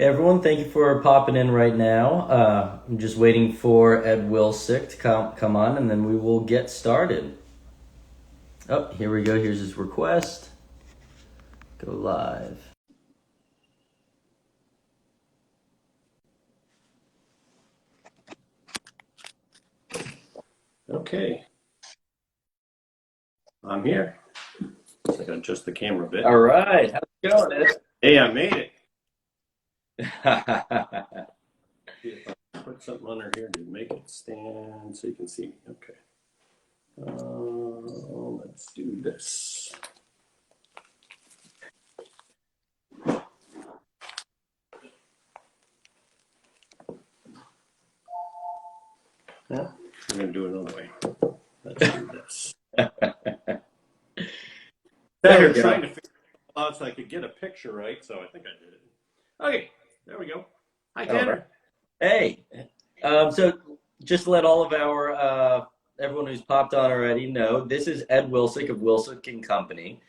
Hey everyone, thank you for popping in right now. I'm just waiting for Ed Wilsek to come on, and then we will get started. Oh, here we go. Here's his request. Go live. Okay, I'm here. So I gotta adjust the camera a bit. All right, how's it going, Ed? Hey, I made it. See if I can put something under here to make it stand so you can see me. Okay. Let's do this. Yeah, I'm gonna do it another way. Let's do this. There we Trying go. to figure it out so I could get a picture right, so I think I did it. Okay, there we go. Hi, Tanner. Hey, so just to let all of our everyone who's popped on already know, this is Ed Wilsek of Wilsek and Company,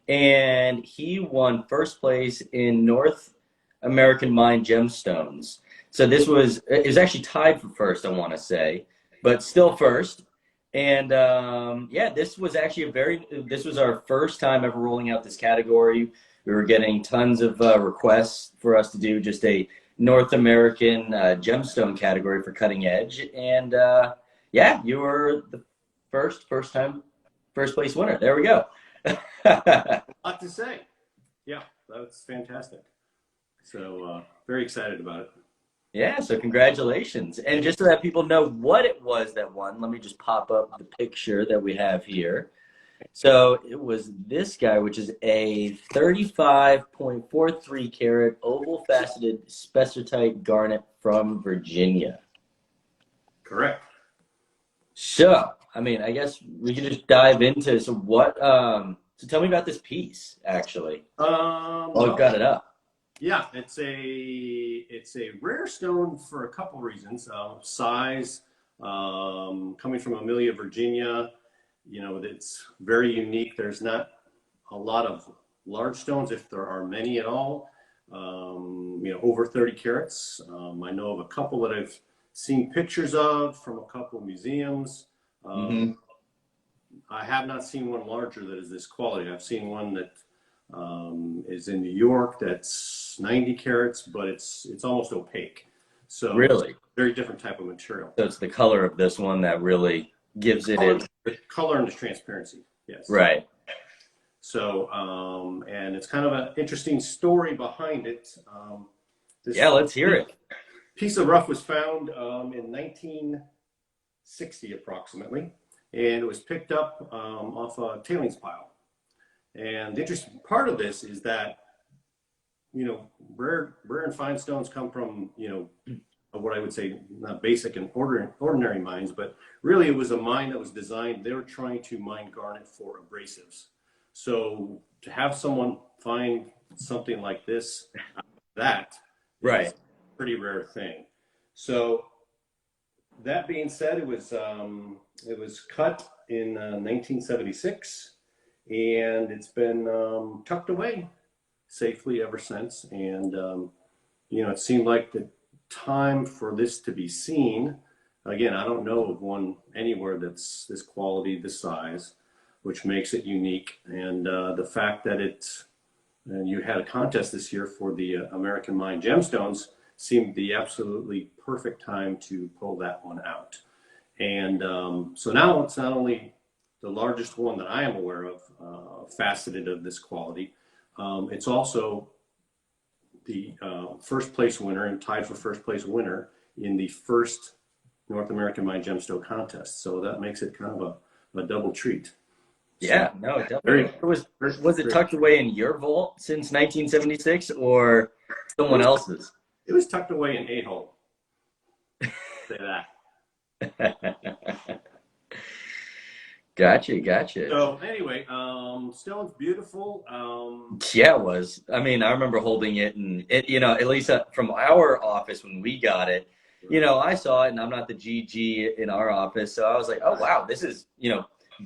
and he won first place in North American Mined Gemstones. So it was actually tied for first, I want to say, but still first. And yeah, this was actually this was our first time ever rolling out this category. We were getting tons of requests for us to do just a North American gemstone category for cutting edge. And yeah, you were the first place winner. There we go. A lot to say. Yeah, that's fantastic. So very excited about it. Yeah, so congratulations. And just so that people know what it was that won, let me just pop up the picture that we have here. So it was this guy, which is a 35.43 carat oval faceted spectrotite garnet from Virginia. Correct. So, I mean, I guess we could just dive into so tell me about this piece, actually. I've got it up. Yeah, it's a rare stone for a couple reasons. Size, coming from Amelia, Virginia, it's very unique. There's not a lot of large stones, if there are many at all. Over 30 carats. I know of a couple that I've seen pictures of from a couple of museums. I have not seen one larger that is this quality. I've seen one that is in New York that's 90 carats, but it's almost opaque. So really, it's a very different type of material. So it's the color of this one that really gives it the color and the transparency. Yes. Right. So and it's kind of an interesting story behind it. Yeah, let's hear it. Piece of rough was found in 1960 approximately, and it was picked up off a tailings pile. And the interesting part of this is that, rare and fine stones come from, what I would say, not basic and ordinary mines, but really it was a mine that was designed, they were trying to mine garnet for abrasives. So to have someone find something like this, that right, is a pretty rare thing. So that being said, it was cut in 1976. And it's been tucked away safely ever since. And, it seemed like the time for this to be seen. Again, I don't know of one anywhere that's this quality, this size, which makes it unique. And the fact that you had a contest this year for the American Mined Gemstones seemed the absolutely perfect time to pull that one out. And so now it's not only the largest one that I am aware of, faceted of this quality. It's also the first place winner and tied for first place winner in the first North American Mined Gemstone contest. So that makes it kind of a double treat. Yeah, so, no, it definitely was it tucked away in your vault since 1976 or someone else's? It was tucked away in a-hole. Say that. Gotcha. So anyway, stone's beautiful. Yeah, it was. I mean, I remember holding it, and at least from our office when we got it, I saw it, and I'm not the GG in our office, so I was like, oh wow, this is,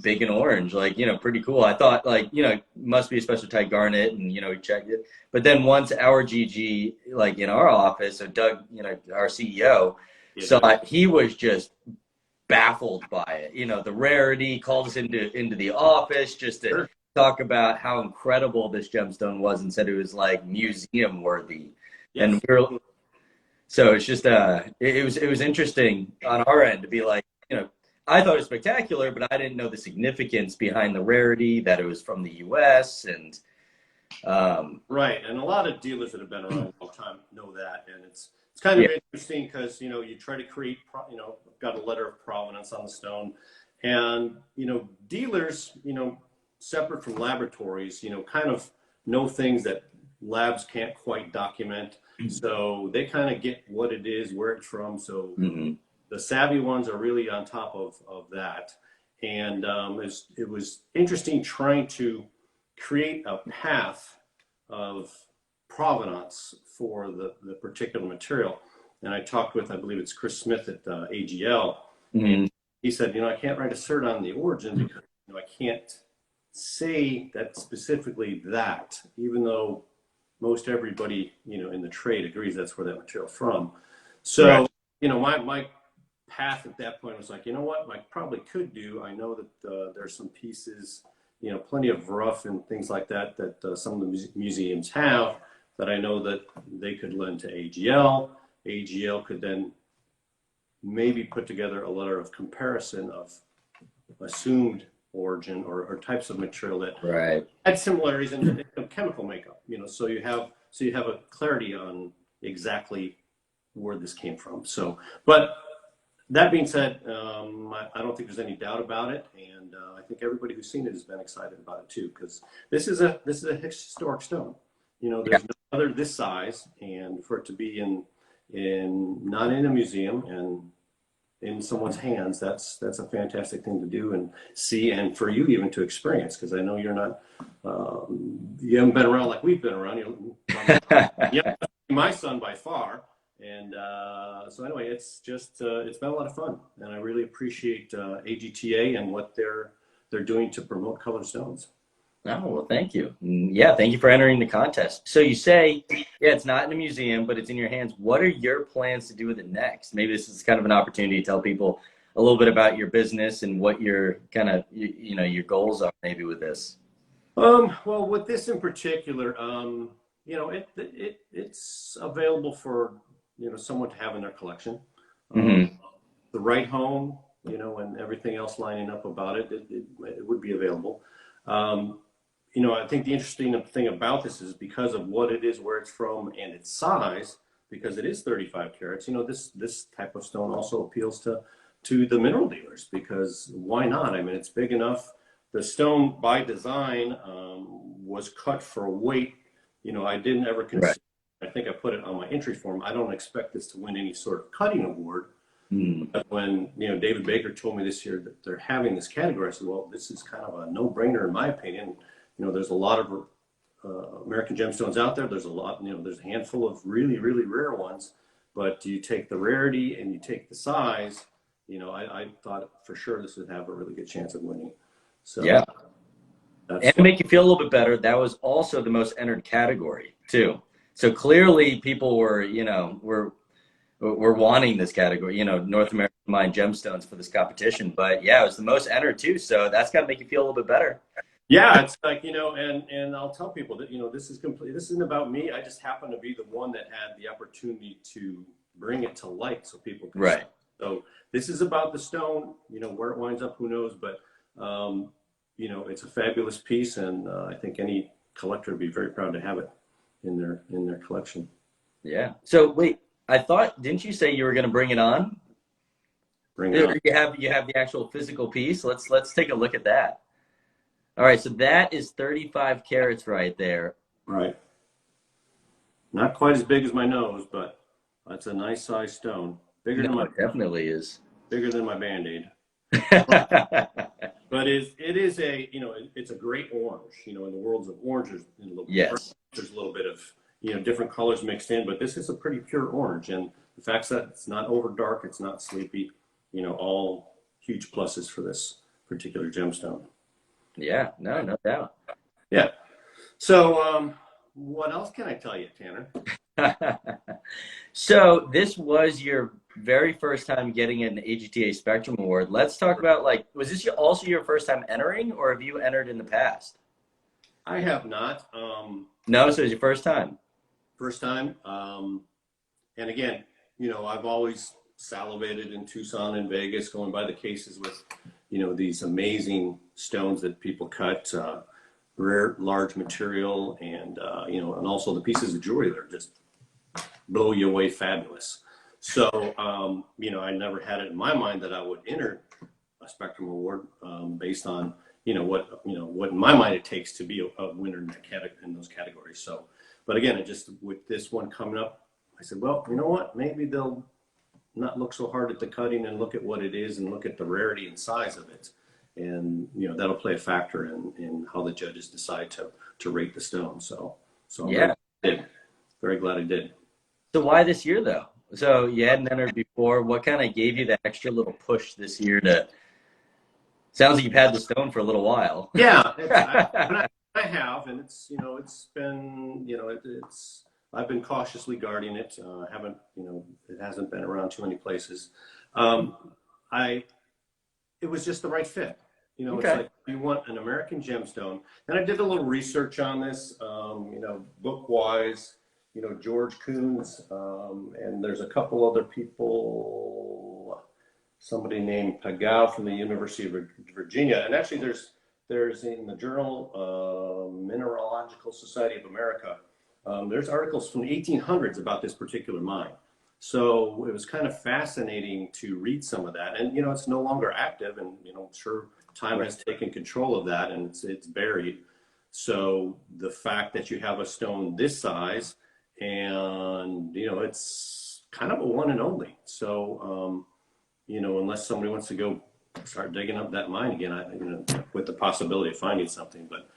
big and orange, like, pretty cool. I thought, like, must be a special type garnet, and, we checked it. But then once our GG, like, in our office, so Doug, our CEO, saw it, he was just baffled by it. The rarity, called us into the office just to talk about how incredible this gemstone was, and said it was like museum worthy. And so it's just it was interesting on our end to be like, I thought it was spectacular, but I didn't know the significance behind the rarity, that it was from the US. And right. And a lot of dealers that have been around a long time know that. And it's kind of interesting because, you try to create, got a letter of provenance on the stone. And, dealers, separate from laboratories, kind of know things that labs can't quite document. So they kind of get what it is, where it's from. So the savvy ones are really on top of that. And it was interesting trying to create a path of provenance for the particular material. And I talked with, I believe it's Chris Smith at AGL. And he said, I can't write a cert on the origin because I can't say that specifically that, even though most everybody, in the trade agrees that's where that material's from. So, my path at that point was like, what I probably could do. I know that there's some pieces, plenty of rough and things like that some of the museums have, that I know that they could lend to AGL. AGL could then maybe put together a letter of comparison of assumed origin or types of material that had similarities in chemical makeup. So you have a clarity on exactly where this came from. So, but that being said, I don't think there's any doubt about it, and I think everybody who's seen it has been excited about it too, because this is a historic stone. There's no other this size, and for it to be not in a museum and in someone's hands, that's a fantastic thing to do and see, and for you even to experience, because I know you're not, you haven't been around like we've been around. My son by far. And so anyway, it's just it's been a lot of fun, and I really appreciate AGTA and what they're doing to promote colored stones. Oh, well, thank you. Yeah, thank you for entering the contest. So you say, it's not in a museum, but it's in your hands. What are your plans to do with it next? Maybe this is kind of an opportunity to tell people a little bit about your business and what your kind of your goals are maybe with this. Well, with this in particular, it's available for someone to have in their collection. The right home, and everything else lining up about it, it would be available. I think the interesting thing about this is because of what it is, where it's from, and its size, because it is 35 carats, this type of stone also appeals to the mineral dealers, because why not? I mean, it's big enough. The stone by design was cut for weight. I didn't ever consider, I think I put it on my entry form, I don't expect this to win any sort of cutting award. But when David Baker told me this year that they're having this category, I said, well, this is kind of a no-brainer in my opinion. There's a lot of American gemstones out there. There's a lot, there's a handful of really, really rare ones. But you take the rarity and you take the size, I thought for sure this would have a really good chance of winning. So yeah. And to make you feel a little bit better, that was also the most entered category too. So clearly people were, we're wanting this category, North American Mined Gemstones for this competition. But yeah, it was the most entered too. So that's got to make you feel a little bit better. Yeah, it's like, and I'll tell people that, this isn't about me. I just happen to be the one that had the opportunity to bring it to light so people can see. So this is about the stone, where it winds up, who knows, but, it's a fabulous piece, and I think any collector would be very proud to have it in their collection. Yeah. So wait, I thought, didn't you say you were going to bring it on? Bring it on. You have the actual physical piece. Let's take a look at that. All right, so that is 35 carats right there. Right. Not quite as big as my nose, but that's a nice size stone. Bigger than my, it definitely is. Bigger than my Band-Aid. But it is a, it's a great orange. In the worlds of oranges, there's a little bit of, different colors mixed in, but this is a pretty pure orange. And the fact that it's not over dark, it's not sleepy, all huge pluses for this particular gemstone. Yeah, no doubt. Yeah. So, what else can I tell you, Tanner? So this was your very first time getting an AGTA Spectrum Award. Let's talk about, like, was this also your first time entering, or have you entered in the past? I have not. No, so it was your first time. First time. And again, I've always salivated in Tucson and Vegas, going by the cases with, these amazing stones that people cut, rare, large material, and, and also the pieces of jewelry that are just blow you away fabulous. So, I never had it in my mind that I would enter a Spectrum Award based on, what in my mind it takes to be a winner in those categories. So, but again, it just, with this one coming up, I said, well, you know what, maybe they'll not look so hard at the cutting and look at what it is and look at the rarity and size of it. And, that'll play a factor in how the judges decide to rate the stone. So Yeah. Very glad I did. So why this year, though? So you hadn't entered before. What kind of gave you that extra little push this year to? Sounds like you've had the stone for a little while. Yeah, I have, and it's been I've been cautiously guarding it. Haven't it hasn't been around too many places. It was just the right fit. Okay. It's like you want an American gemstone, and I did a little research on this. Book wise. George Coons, and there's a couple other people, somebody named Pagao from the University of Virginia. And actually there's in the journal, Mineralogical Society of America, there's articles from the 1800s about this particular mine. So it was kind of fascinating to read some of that. And, it's no longer active, and, I'm sure time has taken control of that, and it's buried. So the fact that you have a stone this size, and it's kind of a one and only. So unless somebody wants to go start digging up that mine again, with the possibility of finding something, but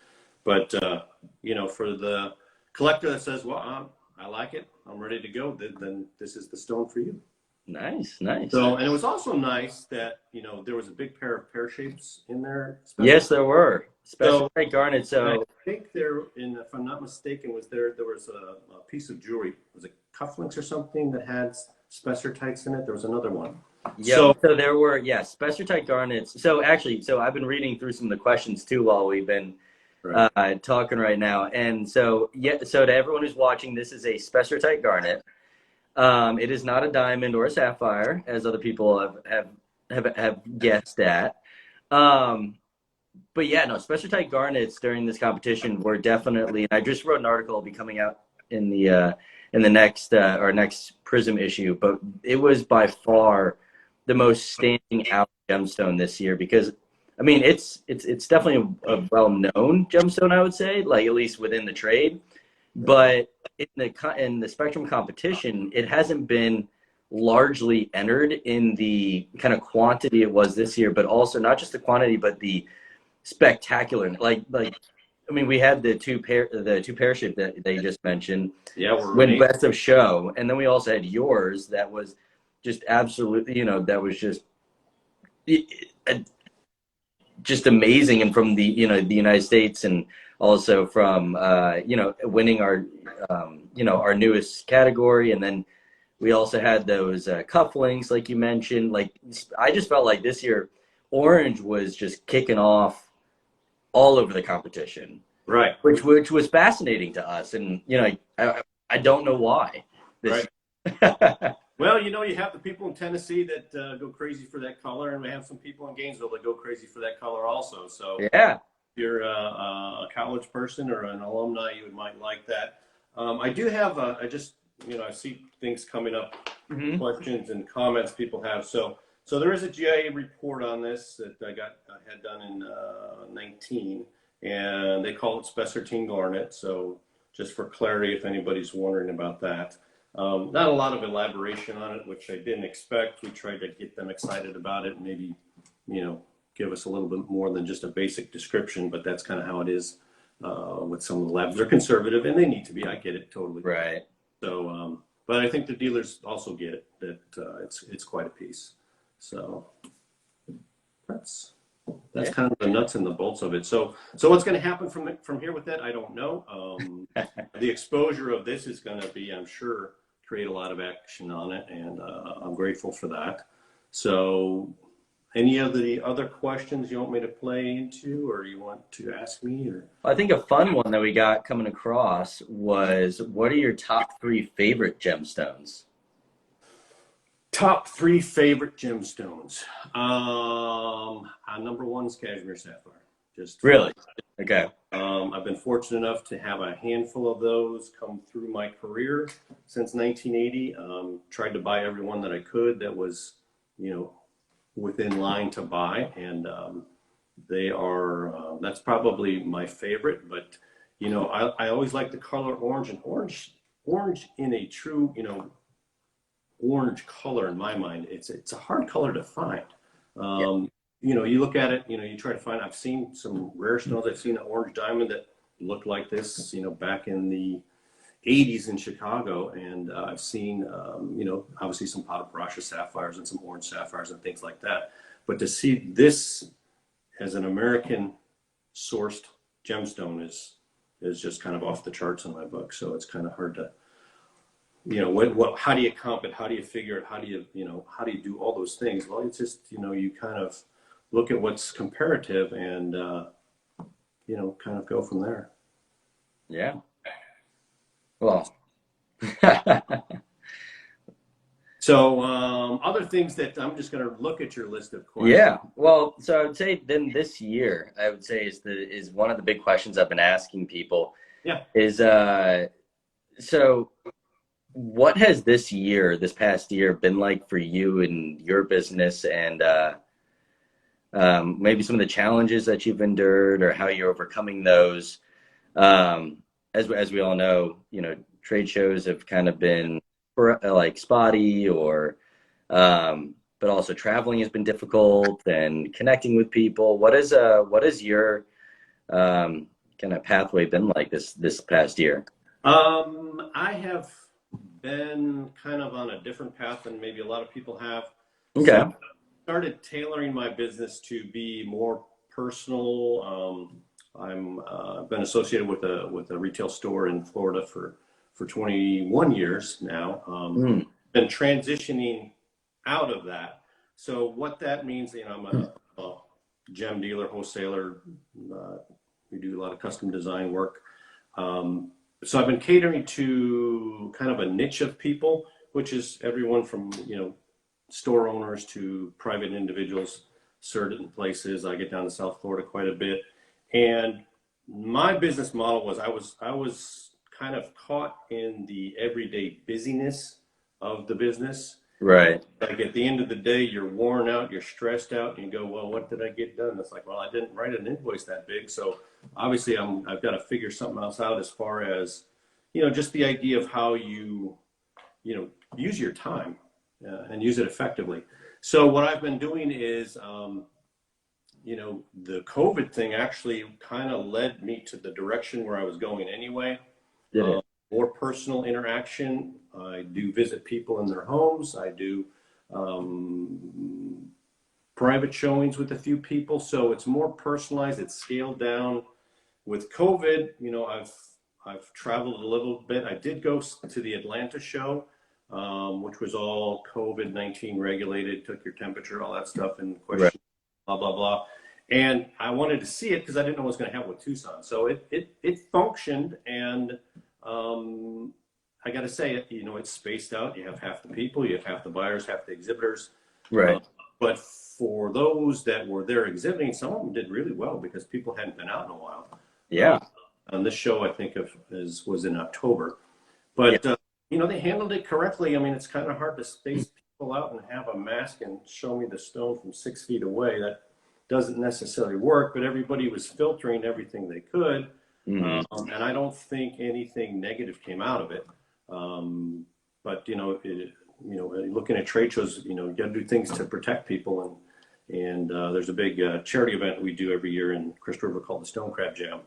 for the collector that says, well, I like it, I'm ready to go, then this is the stone for you. Nice. So, and it was also nice that there was a big pair of pear shapes in there. Yes, there were. Special garnet. So I think if I'm not mistaken, there was a piece of jewelry. Was it cufflinks or something that had spessartites in it? There was another one. Yeah. So there were, spessartite garnets. So I've been reading through some of the questions too while we've been talking right now. And so to everyone who's watching, this is a spessartite garnet. It is not a diamond or a sapphire, as other people have guessed at. But yeah, no, spessartite garnets during this competition were definitely, and I just wrote an article, it'll be coming out in the next our next Prism issue, but it was by far the most standing out gemstone this year, because I mean it's definitely a well-known gemstone, I would say, like at least within the trade, but in the Spectrum competition, it hasn't been largely entered in the kind of quantity it was this year, but also not just the quantity, but the spectacular, like I mean, we had the two pair ship that they just mentioned. Yeah, when best of show, and then we also had yours that was just absolutely, that was just amazing, and from the the United States, and also from winning our our newest category, and then we also had those cufflinks like you mentioned. Like, I just felt like this year Orange was just kicking off all over the competition, right? Which was fascinating to us, and I don't know why. Right. Well, you have the people in Tennessee that go crazy for that color, and we have some people in Gainesville that go crazy for that color also. So yeah, if you're a college person or an alumni, you might like that. I do have I see things coming up, questions and comments people have. So there is a GIA report on this that I had done in 19, and they call it spessartine garnet. So just for clarity, if anybody's wondering about that. Not a lot of elaboration on it, which I didn't expect. We tried to get them excited about it and maybe, give us a little bit more than just a basic description, but that's kind of how it is with some of the labs. They're conservative, and they need to be. I get it totally. Right. So, but I think the dealers also get it, that it's quite a piece. So that's that's Yeah. kind of the nuts and the bolts of it. So what's going to happen from here with that, I don't know. The exposure of this is going to be, I'm sure, create a lot of action on it, and I'm grateful for that. So, any of the other questions you want me to play into, or you want to ask me, or? I think a fun one that we got coming across was, what are your top three favorite gemstones? Top three favorite gemstones. Number one is cashmere sapphire. Just Really? Okay. I've been fortunate enough to have a handful of those come through my career since 1980. Tried to buy every one that I could that was, within line to buy, and they are. That's probably my favorite. But I always like the color orange, and orange in a true, orange color in my mind. It's a hard color to find. Yeah. You look at it, you try to find. I've seen some rare stones. I've seen an orange diamond that looked like this, back in the 80s in Chicago, and I've seen, obviously some Paraprasha sapphires and some orange sapphires and things like that. But to see this as an American sourced gemstone is just kind of off the charts in my book. So it's kind of hard to, how do you comp it? How do you figure it? How do you do all those things? Well, it's just, you kind of look at what's comparative and, kind of go from there. Yeah. Well. So, other things that I'm just going to look at your list of questions. Yeah. Well, so I would say then this year, I would say is one of the big questions I've been asking people. Yeah. Is so what has this past year been like for you and your business, and maybe some of the challenges that you've endured or how you're overcoming those? As we all know, trade shows have kind of been like spotty, or but also traveling has been difficult and connecting with people. What is your kind of pathway been like this past year? I have been kind of on a different path than maybe a lot of people have. Okay. So I started tailoring my business to be more personal. I've been associated with a retail store in Florida for 21 years now. Been transitioning out of that. So what that means, I'm a gem dealer, wholesaler. We do a lot of custom design work. So I've been catering to kind of a niche of people, which is everyone from, store owners to private individuals, certain places. I get down to South Florida quite a bit. And my business model was I was kind of caught in the everyday busyness of the business. Right. Like at the end of the day, you're worn out, you're stressed out, and you go, well, what did I get done? It's like, well, I didn't write an invoice that big. So obviously I've got to figure something else out as far as, just the idea of how you, use your time and use it effectively. So what I've been doing is, the COVID thing actually kind of led me to the direction where I was going anyway. Did it? More personal interaction. I do visit people in their homes. I do private showings with a few people. So it's more personalized. It's scaled down. With COVID, I've traveled a little bit. I did go to the Atlanta show, which was all COVID-19 regulated, took your temperature, all that stuff, and question, right, blah, blah, blah. And I wanted to see it because I didn't know what was going to happen with Tucson. So it functioned, and I got to say, it's spaced out. You have half the people, you have half the buyers, half the exhibitors. Right. But for those that were there exhibiting, some of them did really well because people hadn't been out in a while. Yeah. On this show, I think was in October. But, yeah, they handled it correctly. I mean, it's kind of hard to space people out and have a mask and show me the stone from 6 feet away. That doesn't necessarily work, but everybody was filtering everything they could. Mm-hmm. And I don't think anything negative came out of it. But, looking at trade shows, you got to do things to protect people. And there's a big charity event we do every year in Crystal River called the Stone Crab Jam.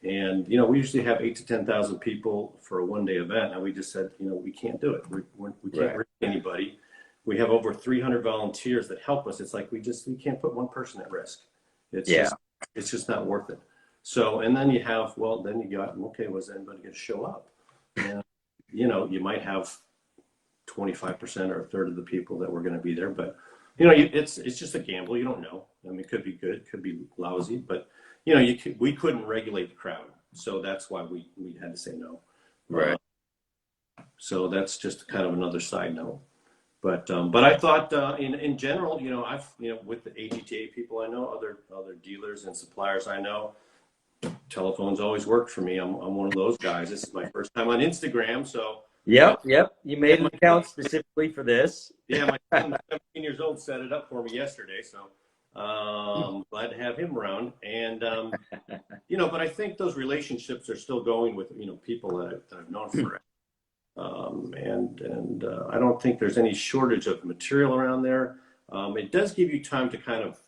And, we usually have 8,000 to 10,000 people for a one-day event. And we just said, we can't do it. We can't risk anybody. We have over 300 volunteers that help us. It's like we can't put one person at risk. Yeah. It's just not worth it. So, and then you have, well, then you got, okay, was anybody going to show up? And, you know, you might have 25% or a third of the people that were going to be there, but you know, it's just a gamble. You don't know. I mean, it could be good, could be lousy, but you know, we couldn't regulate the crowd, so that's why we had to say no. Right. So that's just kind of another side note. But I thought in general, you know, with the AGTA people I know, other dealers and suppliers I know, telephones always worked for me. I'm one of those guys. This is my first time on Instagram, so. Yep. You made an account specifically for this. Yeah, my son, 17 years old, set it up for me yesterday, so glad to have him around. And you know, but I think those relationships are still going with, you know, people that I've known forever. And I don't think there's any shortage of material around there. It does give you time to kind of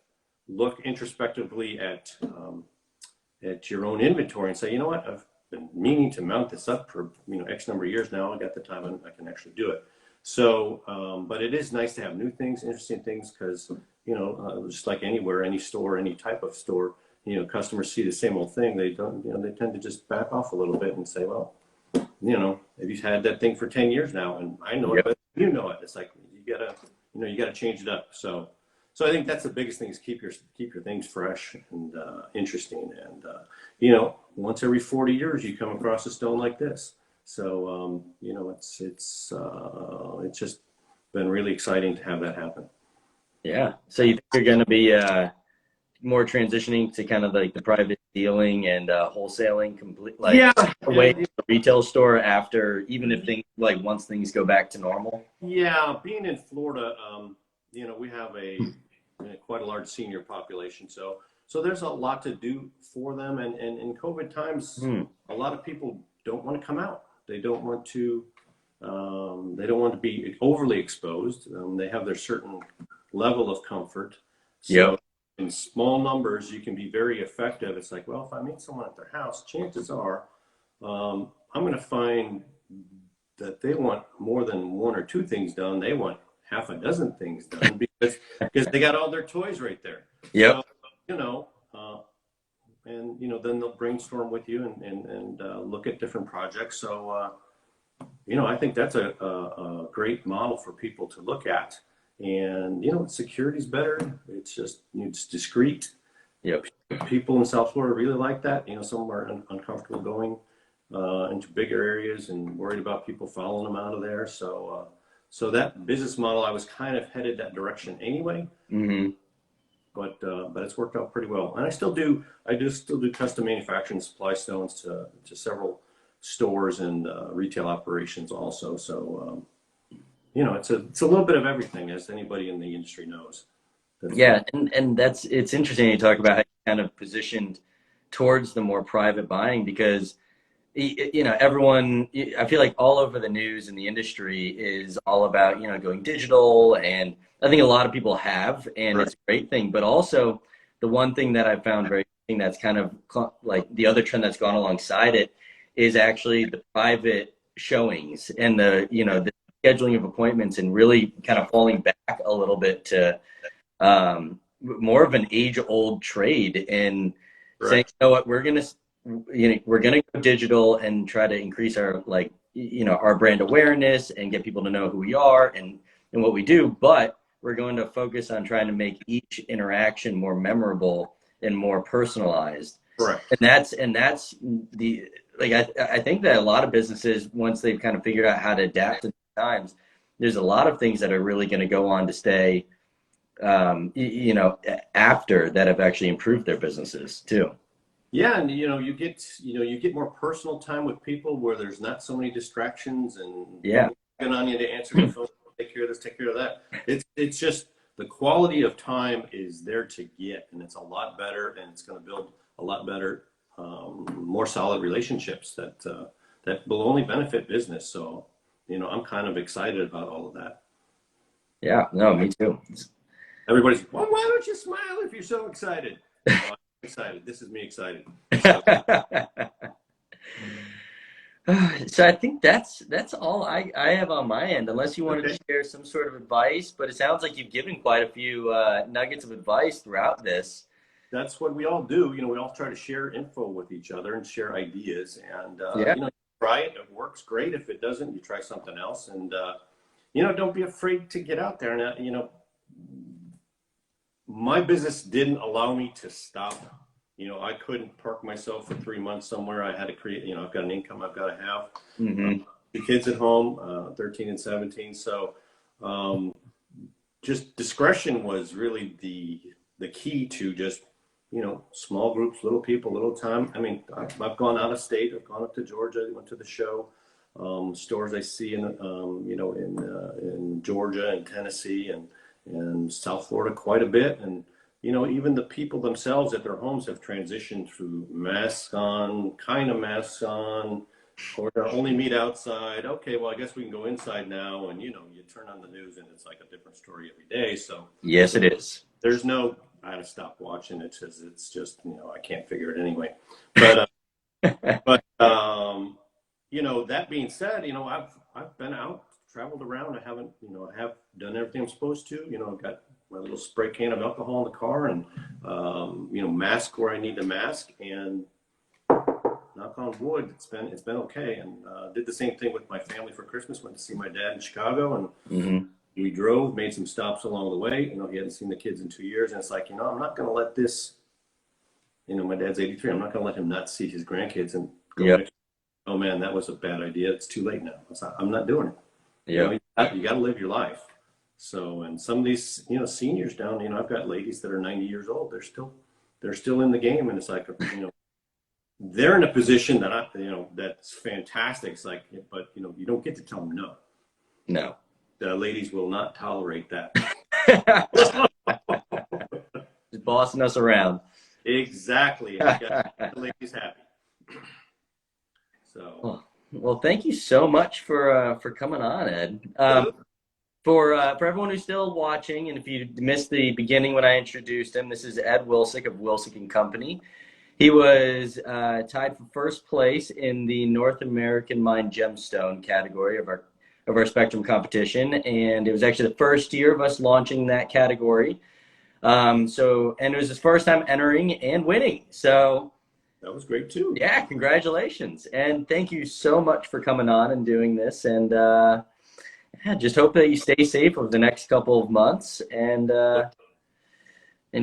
look introspectively at your own inventory and say, you know what, I've been meaning to mount this up for, you know, X number of years now. I got the time and I can actually do it. So, but it is nice to have new things, interesting things, because, you know, just like anywhere, any store, any type of store, you know, customers see the same old thing. They don't, you know, they tend to just back off a little bit and say, well, you know, if you've had that thing for 10 years now and I know it, but you know it. It's like, you gotta change it up. So I think that's the biggest thing is keep your things fresh and interesting. And you know, once every 40 years you come across a stone like this. So you know, it's just been really exciting to have that happen. Yeah. So you think you're going to be more transitioning to kind of like the private dealing and wholesaling, complete like away from the retail store after, even if things like once things go back to normal? Yeah, being in Florida, you know, we have quite a large senior population, so there's a lot to do for them, and in COVID times, a lot of people don't want to come out. They don't want to be overly exposed. They have their certain level of comfort. So in small numbers, you can be very effective. It's like, well, if I meet someone at their house, chances are I'm going to find that they want more than one or two things done. They want half a dozen things done because they got all their toys right there. Yep. So, you know, and you know, then they'll brainstorm with you and look at different projects. So, you know, I think that's a great model for people to look at. And you know, security's better. It's just, it's discreet. Yep. People in South Florida really like that. You know, some are uncomfortable going into bigger areas and worried about people following them out of there. So, so that business model, I was kind of headed that direction anyway. But it's worked out pretty well. And I still do custom manufacturing, supply stones to several stores and retail operations also. So, you know, it's a little bit of everything, as anybody in the industry knows. Yeah, and it's interesting you talk about how you kind of positioned towards the more private buying, because you know, everyone, I feel like all over the news in the industry is all about, you know, going digital, and I think a lot of people have, and it's a great thing. But also the one thing that I found very interesting, that's kind of like the other trend that's gone alongside it, is actually the private showings and the, you know, the scheduling of appointments, and really kind of falling back a little bit to more of an age-old trade, and saying, you know what, we're gonna go digital and try to increase our, like, you know, our brand awareness and get people to know who we are and what we do, but we're going to focus on trying to make each interaction more memorable and more personalized. Correct. And that's the, like, I think that a lot of businesses, once they've kind of figured out how to adapt to the times, there's a lot of things that are really going to go on to stay, you know, after that, have actually improved their businesses too. Yeah, and you get more personal time with people where there's not so many distractions and on you to answer the phone, take care of this, take care of that. It's just the quality of time is there to get, and it's a lot better, and it's going to build a lot better, more solid relationships that will only benefit business. So, you know, I'm kind of excited about all of that. Yeah, no, me too. Everybody's, well, why don't you smile if you're so excited? Well, I'm excited. This is me excited. So I think that's all I have on my end, unless you wanted to share some sort of advice, but it sounds like you've given quite a few nuggets of advice throughout this. that's what we all do. You know, we all try to share info with each other and share ideas. And Yeah. you know, try it. If it works, great. If it doesn't, you try something else. And you know, don't be afraid to get out there. And you know, my business didn't allow me to stop. You know, I couldn't park myself for 3 months somewhere. I had to create. You know, I've got an income I've got to have. Mm-hmm. The kids at home, 13 and 17. So just discretion was really the key to just, you know, small groups, little people, little time. I mean, I've gone out of state. I've gone up to Georgia, went to the show. Stores I see in, you know, in Georgia and Tennessee and South Florida quite a bit. And, you know, even the people themselves at their homes have transitioned to masks on, kind of masks on, or only meet outside. Okay, well, I guess we can go inside now. And, you know, you turn on the news and it's like a different story every day. So Yes, it is. there's no, I had to stop watching it because it's just, you know, I can't figure it anyway. But, you know, that being said, you know, I've been out, traveled around. I haven't, you know, I have done everything I'm supposed to. You know, I've got my little spray can of alcohol in the car and, you know, mask where I need to mask, and knock on wood, it's been okay. And did the same thing with my family for Christmas. Went to see my dad in Chicago, and we drove, made some stops along the way. You know, he hadn't seen the kids in 2 years, and it's like, you know, I'm not going to let this. You know, my dad's 83. I'm not going to let him not see his grandkids and go. Oh man, that was a bad idea. It's too late now. I'm not doing it. Yeah. You know, you got to live your life. So, and some of these, you know, seniors down, you know, I've got ladies that are 90 years old. They're still in the game, and it's like, you know, they're in a position that you know, that's fantastic. It's like, but you know, you don't get to tell them no. No. The ladies will not tolerate that. Just bossing us around. Exactly. And you got the ladies happy. So. Well, thank you so much for coming on, Ed. For everyone who's still watching, and if you missed the beginning when I introduced him, this is Ed Wilsek of Wilsek and Company. He was tied for first place in the North American Mined Gemstone category of our Spectrum competition, and it was actually the first year of us launching that category. And it was his first time entering and winning. So That was great too. yeah, congratulations, and thank you so much for coming on and doing this. And yeah, just hope that you stay safe over the next couple of months. And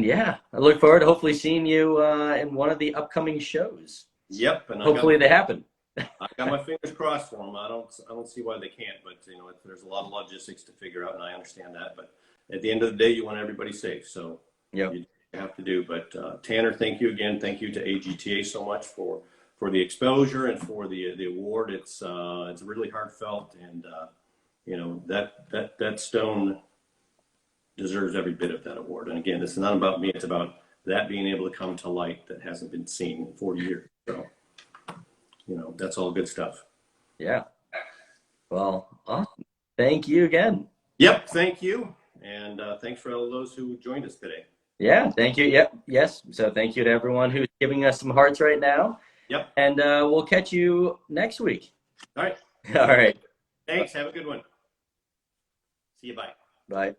yeah, I look forward to hopefully seeing you in one of the upcoming shows. Yep, and hopefully they happen. I got my fingers crossed for them. I don't see why they can't, but you know, there's a lot of logistics to figure out, and I understand that. But at the end of the day, you want everybody safe, so Yep. you have to do. But Tanner, thank you again. Thank you to AGTA so much for the exposure and for the award. It's really heartfelt, and you know, that stone deserves every bit of that award. And again, it's not about me. It's about that being able to come to light that hasn't been seen in 40 years. So, you know, that's all good stuff. Yeah. Well, awesome. Thank you again. Yep. Thank you. And thanks for all those who joined us today. Yeah. Thank you. Yep. Yes. So thank you to everyone who's giving us some hearts right now. Yep. And we'll catch you next week. All right. All right. Thanks. Have a good one. See you. Bye. Bye.